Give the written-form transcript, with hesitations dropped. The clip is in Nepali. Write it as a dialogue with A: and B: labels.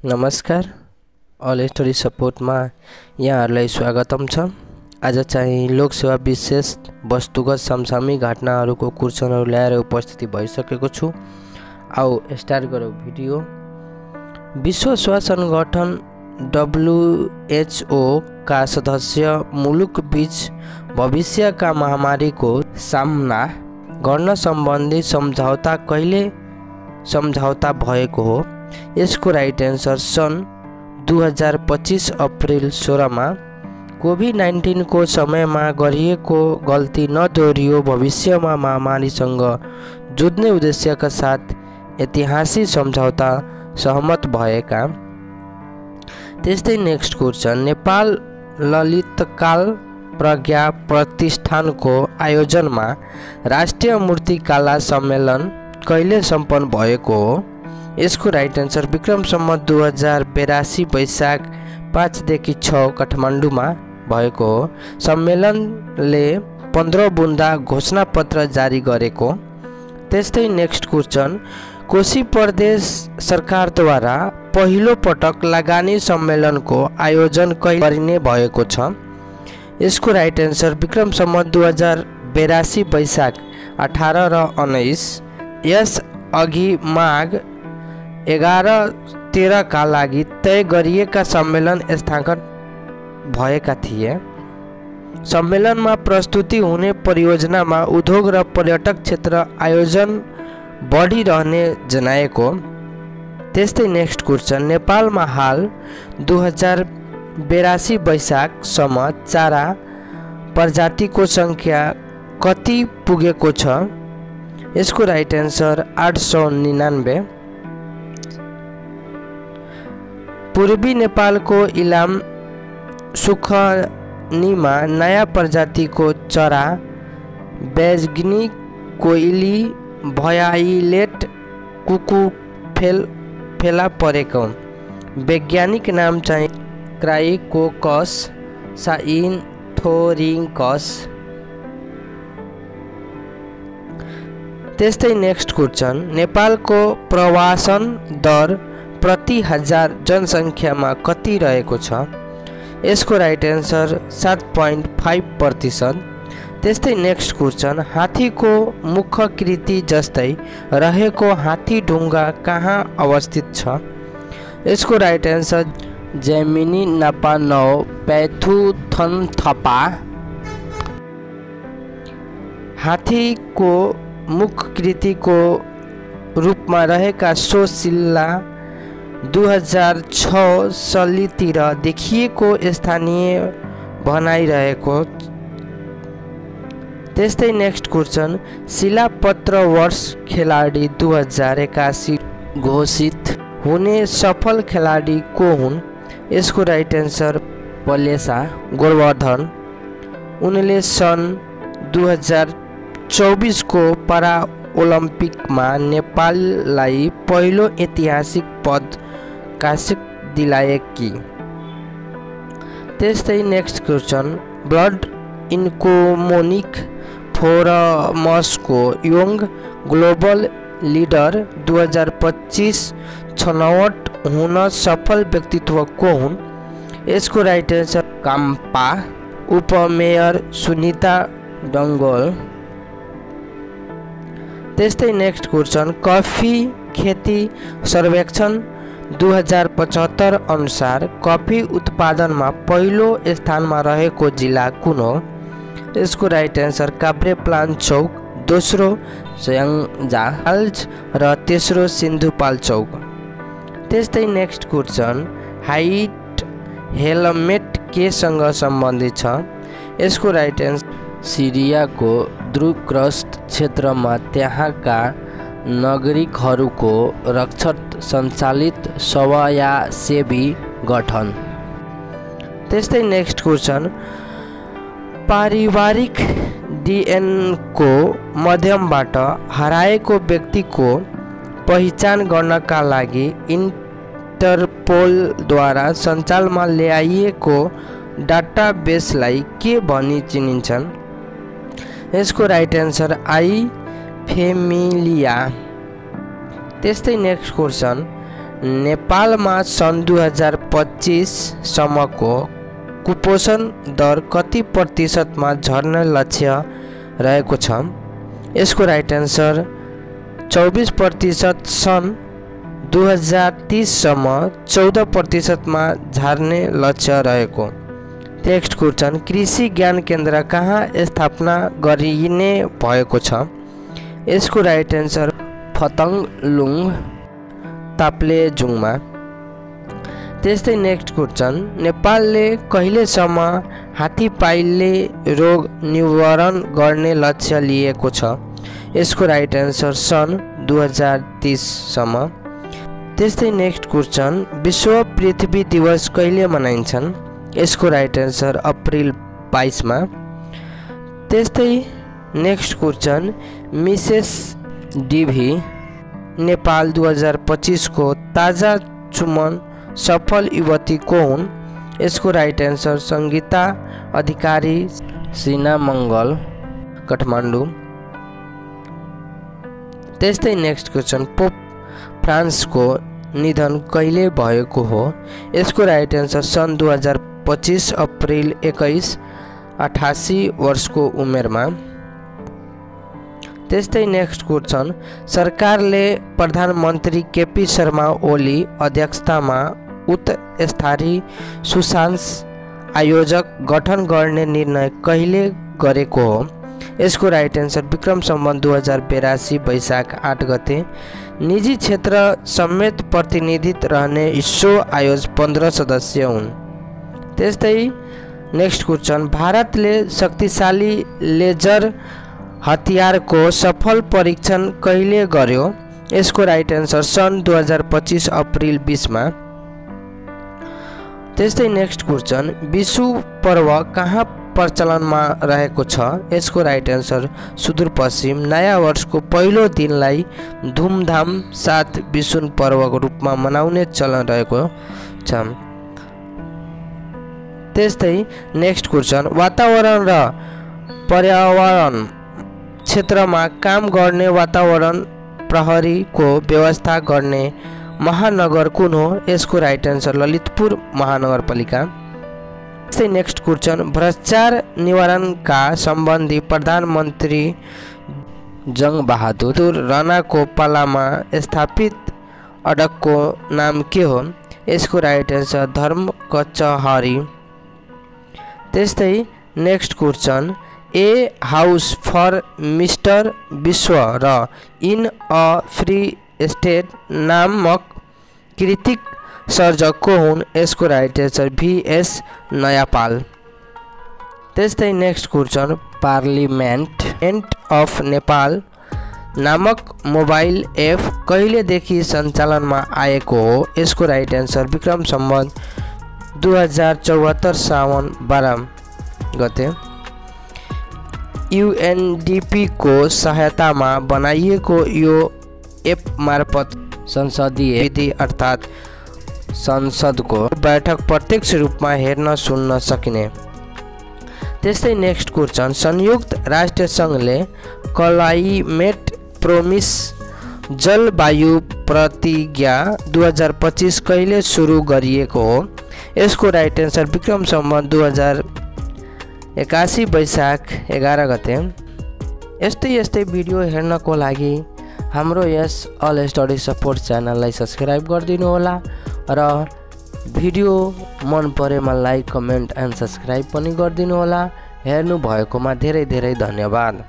A: नमस्कार, अल स्टोरी सपोर्टमा यहाँहरूलाई स्वागतम छ। आज चाहिँ लोकसेवा विशेष वस्तुगत समसामयिक घटनाहरूको कुर्सनहरू ल्याएर उपस्थिति भइसकेको छु। आओ स्टार्ट गरौँ भिडियो। विश्व स्वास्थ्य संगठन WHO का सदस्य मुलुक बीच भविष्यका महामारीको सामना गर्न सम्बन्धी सम्झौता कहिले सम्झौता भएको हो? यसको राइट एन्सर सन् 2025 अप्रिल 16 मा कोभिड-19 को समयमा गरिएको गल्ती नदोहोरियो, भविष्यमा महामारीसँग जुझ्ने उद्देश्यका साथ ऐतिहासिक सम्झौता सहमत भएका। त्यस्तै नेक्स्ट क्वेसन, नेपाल ललितकला प्रज्ञा प्रतिष्ठानको आयोजनमा राष्ट्रिय मूर्तिकला सम्मेलन कहिले सम्पन्न भएको हो? यसको राइट एन्सर विक्रम सम्वत 2082 वैशाख 5 देखि 6 काठमाडौँमा भएको हो। सम्मेलनले 15 बुँदा घोषणापत्र जारी गरेको। त्यस्तै नेक्स्ट क्वेसन, कोशी प्रदेश सरकारद्वारा पहिलो पटक लगानी सम्मेलनको आयोजन कहिले गरिने भएको छ? यसको राइट एन्सर विक्रम सम्वत 2082 वैशाख 18 र 19। यस अघि माघ 11-13 का लागि तय गरिएका सम्मेलन स्थानान्तरण भएका थिए। सम्मेलनमा प्रस्तुति हुने परियोजनामा उद्योग र पर्यटक क्षेत्र आयोजन बढिरहने जनाएको। त्यस्तै नेक्स्ट क्वेसन, नेपालमा हाल 2082 वैशाखसम्म चारा प्रजातिको सङ्ख्या कति पुगेको छ? यसको राइट एन्सर 899। पूर्वी नेपालको इलाम सुखनीमा नयाँ प्रजातिको चरा बैजनी कोइली भयाइलेट कुकु फेला परेको वैज्ञानिक नाम चाहिँ क्राइकोकस साइन्थोरिङ्कस। त्यस्तै नेक्स्ट क्वेसन, नेपालको प्रवासन दर प्रति 1000 जनसङ्ख्यामा कति रहेको छ? यसको राइट एन्सर 7.5%। त्यस्तै नेक्स्ट क्वेसन, हात्तीको मुखाकृति जस्तै रहेको हात्तीढुङ्गा कहाँ अवस्थित छ? यसको राइट एन्सर जेमिनी नापानौ पैथुथनथपा। हात्तीको मुखकृतिको रूपमा रहेका सो शिला 2006 सालतिर देखिएको स्थानीय भनाइरहेको। त्यस्तै नेक्स्ट क्वेसन, शिलापत्र वर्ष खेलाडी 2081 घोषित हुने सफल खेलाडी को हुन्? यसको राइट एन्सर पलेसा गोवर्धन। उनले सन् 2024 को पारा ओलम्पिकमा नेपाललाई पहिलो ऐतिहासिक पद कासिक दिलाएकी। त्यस्तै नेक्स्ट क्वेसन, ब्लड इन्कोमोनिक फोरमसको यङ ग्लोबल लिडर 2025 छनौट हुन सफल व्यक्तित्व को हुन्? यसको राइट एन्सर काम्पा उपमेयर सुनिता डङ्गोल। त्यस्तै नेक्स्ट क्वेसन, कफी खेती सर्वेक्षण 2075 अनुसार कफी उत्पादनमा पहिलो स्थानमा रहेको जिल्ला कुन हो? यसको राइट एन्सर काभ्रेपलाञ्चोक, दोस्रो स्याङ्जाहाल्ज र तेस्रो सिन्धुपाल्चोक। त्यस्तै नेक्स्ट क्वेसन, हाइट हेलमेट केसँग सम्बन्धित छ? यसको राइट एन्सर सिरियाको द्रुग्रस्त क्षेत्रमा त्यहाँका नागरिकहरूको रक्षण सञ्चालित स्वयंसेवी गठन। त्यस्तै नेक्स्ट क्वेसन, पारिवारिक डिएनएको माध्यमबाट हराएको व्यक्तिको पहिचान गर्नका लागि इन्टरपोलद्वारा सञ्चालनमा ल्याइएको डाटाबेसलाई के भनी चिनिन्छन्? यसको राइट एन्सर आई फेमिलिया। त्यस्तै नेक्स्ट क्वेसन, नेपालमा सन् 2025 सम्मको कुपोषण दर कति प्रतिशतमा झर्ने लक्ष्य रहेको छ? यसको राइट आन्सर 24%, सन् 2030 सम्म 14%मा झर्ने लक्ष्य रहेको। नेक्स्ट क्वेश्चन, कृषि ज्ञान केन्द्र कहाँ स्थापना गरिने भएको छ? यसको राइट आन्सर फतङलुङ ताप्लेजुङमा। त्यस्तै नेक्स्ट क्वेश्चन, नेपालले कहिलेसम्म हात्तीपाइले रोग निवारण गर्ने लक्ष्य लिएको छ? यसको राइट आन्सर सन् 2030 सम्म। त्यस्तै नेक्स्ट क्वेश्चन, विश्व पृथ्वी दिवस कहिले मनाइन्छन्? यसको राइट आन्सर अप्रिल 22 मा। त्यस्तै नेक्स्ट क्वेश्चन, मिसेस डिभी नेपाल 2025 को ताजा चुमन सफल युवती को हुन्? यसको राइट आन्सर सङ्गीता अधिकारी, सिना मङ्गल, काठमाडौँ। त्यस्तै नेक्स्ट क्वेश्चन, पोप फ्रान्सको निधन कहिले भएको हो? यसको राइट आन्सर सन् 2025 अप्रिल 21, 88 वर्षको उमेरमा। त्यस्तै नेक्स्ट क्वेश्चन, सरकारले प्रधानमन्त्री केपी शर्मा ओली अध्यक्षतामा उच्च स्तरीय सूचना आयोजक गठन गर्ने निर्णय कहिले गरेको हो? यसको राइट आन्सर विक्रम सम्वत 2082 वैशाख 8 गते। निजी क्षेत्र समेत प्रतिनिधित्व रहने सो आयोग 15 सदस्य हुन्। त्यस्तै नेक्स्ट क्वेश्चन, भारतले शक्तिशाली लेजर हतियारको सफल परीक्षण कहिले गर्यो? यसको राइट आन्सर सन् 2025 अप्रिल 20 मा। त्यस्तै नेक्स्ट क्वेश्चन, विशु पर्व कहाँ प्रचलनमा रहेको छ? यसको राइट आन्सर सुदूरपश्चिम। नयाँ वर्षको पहिलो दिनलाई धुमधाम साथ विशु पर्वको रूपमा मनाउने चलन रहेको छ। त्यस्तै नेक्स्ट क्वेश्चन, वातावरण र पर्यावरण क्षेत्रमा काम गर्ने वातावरण प्रहरीको व्यवस्था गर्ने महानगर कुन हो? यसको राइट आन्सर ललितपुर महानगरपालिका। त्यस्तै नेक्स्ट क्वेश्चन, भ्रष्टाचार निवारणका सम्बन्धी प्रधानमन्त्री जङ्गबहादुर राणाको पालामा स्थापित अड्डाको नाम के हो? यसको राइट आन्सर धर्म कचहरी। त्यस्तै next question, a house for mister Vishwa र इन अ फ्री स्टेट नामक कृतिक सर्जक को हुन्? यसको राइट आन्सर VS नयापाल। त्यस्तै next question, parliament of Nepal नामक मोबाइल एप कहिलेदेखि सञ्चालनमा आएको हो? यसको राइट आन्सर विक्रम सम्वत 2074 साउन 12 गते। UNDP को सहायतामा बनाइएको यो एप मार्फत संसदीय विधि अर्थात् संसदको बैठक प्रत्यक्ष रूपमा हेर्न सुन्न सकिने। त्यस्तै नेक्स्ट क्वेश्चन, संयुक्त राष्ट्र सङ्घले क्लाइमेट प्रोमिस जलवायु प्रतिज्ञा 2025 कहिले सुरु गरिएको हो? यसको राइट आन्सर विक्रम सम्वत 2081 वैशाख 11 गते। यस्तै भिडियो हेर्नको लागि हाम्रो यस अल स्टडी सपोर्ट च्यानललाई सब्सक्राइब गरिदिनु होला र भिडियो मन परेमा लाइक, कमेन्ट एन्ड सब्सक्राइब पनि गरिदिनु होला। हेर्नु भएकोमा धेरै धेरै धन्यवाद।